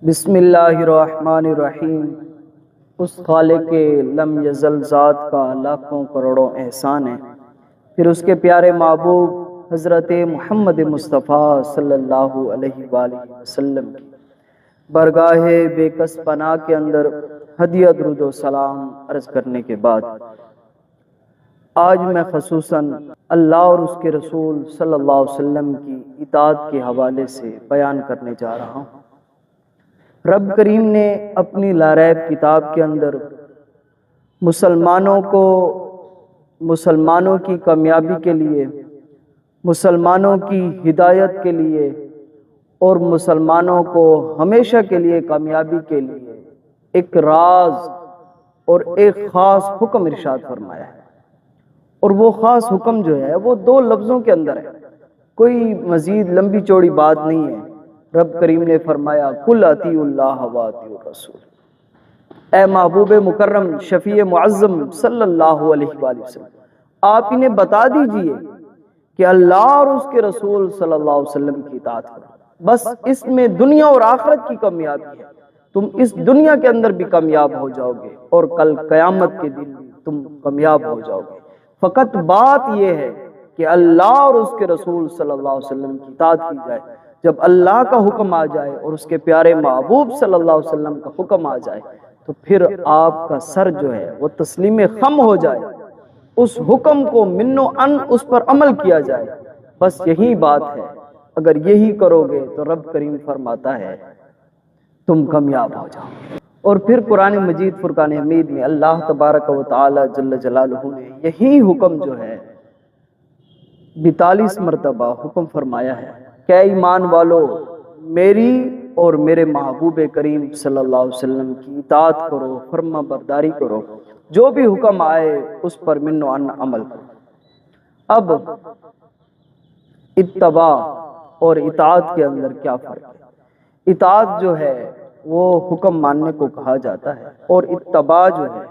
بسم اللہ الرحمن الرحیم۔ اس خالق لم یزل ذات کا لاکھوں کروڑوں احسان ہے، پھر اس کے پیارے محبوب حضرت محمد مصطفیٰ صلی اللہ علیہ وآلہ وسلم کی برگاہ بے کس پناہ کے اندر ہدیہ درود و سلام عرض کرنے کے بعد آج میں خصوصاً اللہ اور اس کے رسول صلی اللہ علیہ وسلم کی اطاعت کے حوالے سے بیان کرنے جا رہا ہوں۔ رب کریم نے اپنی لاریب کتاب کے اندر مسلمانوں کی کامیابی کے لیے، مسلمانوں کی ہدایت کے لیے اور مسلمانوں کو ہمیشہ کے لیے کامیابی کے لیے ایک راز اور ایک خاص حکم ارشاد فرمایا ہے، اور وہ خاص حکم جو ہے وہ 2 لفظوں کے اندر ہے، کوئی مزید لمبی چوڑی بات نہیں ہے۔ رب کریم نے فرمایا قل اطیعوا اللہ واطیعوا الرسول۔ اے محبوب مکرم شفیع معظم صلی اللہ علیہ وآلہ وسلم، آپ انہیں بتا دیجئے کہ اللہ اور اس کے رسول صلی اللہ علیہ وسلم کی اطاعت کرو، بس اس میں دنیا اور آخرت کی کامیابی ہے۔ تم اس دنیا کے اندر بھی کامیاب ہو جاؤ گے اور کل قیامت کے دن بھی تم کامیاب ہو جاؤ گے۔ فقط بات یہ ہے کہ اللہ اور اس کے رسول صلی اللہ علیہ وسلم کی اطاعت کی جائے۔ جب اللہ کا حکم آ جائے اور اس کے پیارے محبوب صلی اللہ علیہ وسلم کا حکم آ جائے تو پھر آپ کا سر جو ہے وہ تسلیم خم ہو جائے، اس حکم کو منو ان اس پر عمل کیا جائے، بس یہی بات ہے۔ اگر یہی کرو گے تو رب کریم فرماتا ہے تم کامیاب ہو جاؤ۔ اور پھر قرآن مجید فرقان حمید میں اللہ تبارک و تعالی جل جلالہ نے یہی حکم جو ہے 42 مرتبہ حکم فرمایا ہے کہ ایمان والو میری اور میرے محبوب کریم صلی اللہ علیہ وسلم کی اطاعت کرو، فرما برداری کرو، جو بھی حکم آئے اس پر منو ان عمل کرو۔ اب اتباع اور اطاعت کے اندر کیا فرق ہے؟ اطاعت جو ہے وہ حکم ماننے کو کہا جاتا ہے، اور اتباع جو ہے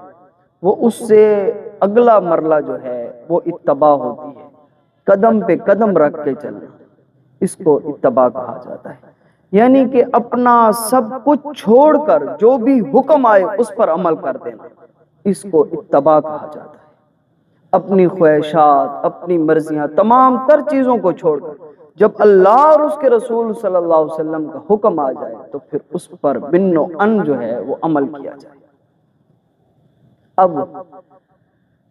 وہ اس سے اگلا مرلہ جو ہے وہ اتباع ہوتی ہے، قدم پہ قدم رکھ کے چلنا، اس کو اتباع کہا جاتا ہے۔ یعنی کہ اپنا سب کچھ چھوڑ کر جو بھی حکم آئے اس پر عمل کر دینا، اس کو اتباع کہا جاتا ہے۔ اپنی خواہشات، اپنی مرضیاں، تمام تر چیزوں کو چھوڑ کر جب اللہ اور اس کے رسول صلی اللہ علیہ وسلم کا حکم آ جائے تو پھر اس پر منو ان جو ہے وہ عمل کیا جائے۔ اب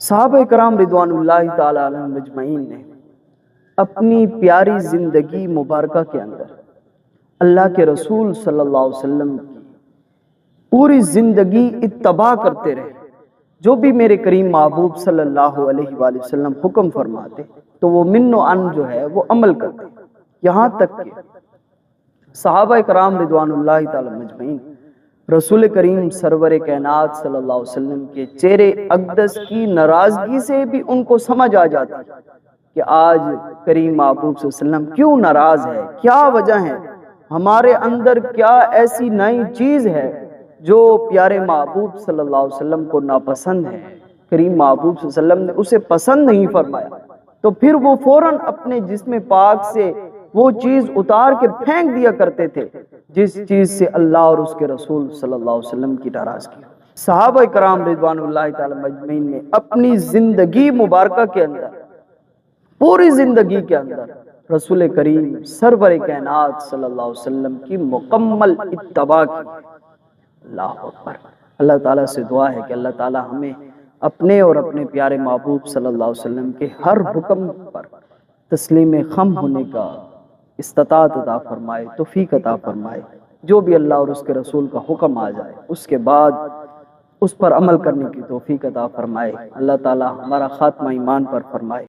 صحابہ کرام رضوان اللہ تعالی علیہم اجمعین نے اپنی پیاری زندگی مبارکہ کے اندر اللہ کے رسول صلی اللہ علیہ وسلم کی پوری زندگی اتباع کرتے رہے۔ جو بھی میرے کریم محبوب صلی اللہ علیہ وآلہ وسلم حکم فرماتے تو وہ منو ان جو ہے وہ عمل کرتے، یہاں تک کہ صحابہ کرام رضوان اللہ تعالی مجمعین رسول کریم سرور کائنات صلی اللہ علیہ وسلم کے چہرے اقدس کی ناراضگی سے بھی ان کو سمجھ آ جاتی کہ آج کریم محبوب صلی اللہ علیہ وسلم کیوں ناراض ہے، کیا وجہ ہے، ہمارے اندر کیا ایسی نئی چیز ہے جو پیارے محبوب صلی اللہ علیہ وسلم کو ناپسند ہے۔ کریم محبوب صلی اللہ علیہ وسلم نے اسے پسند نہیں فرمایا، تو پھر وہ فوراً اپنے جسم پاک سے وہ چیز اتار کے پھینک دیا کرتے تھے جس چیز سے اللہ اور اس کے رسول صلی اللہ علیہ وسلم کی ناراضگی۔ صحابہ کرام رضوان اللہ تعالی مجمعین نے اپنی زندگی مبارکہ کے اندر، پوری زندگی کے اندر رسول کریم سرور کائنات صلی اللہ علیہ وسلم کی مکمل اتباع کی۔ اللہ اکبر۔ اللہ تعالیٰ سے دعا ہے کہ اللہ تعالیٰ ہمیں اپنے اور اپنے پیارے محبوب صلی اللہ علیہ وسلم کے ہر حکم پر تسلیم خم ہونے کا استطاعت عطا فرمائے، توفیق عطا فرمائے۔ جو بھی اللہ اور اس کے رسول کا حکم آ جائے اس کے بعد اس پر عمل کرنے کی توفیق عطا فرمائے۔ اللہ تعالیٰ ہمارا خاتمہ ایمان پر فرمائے۔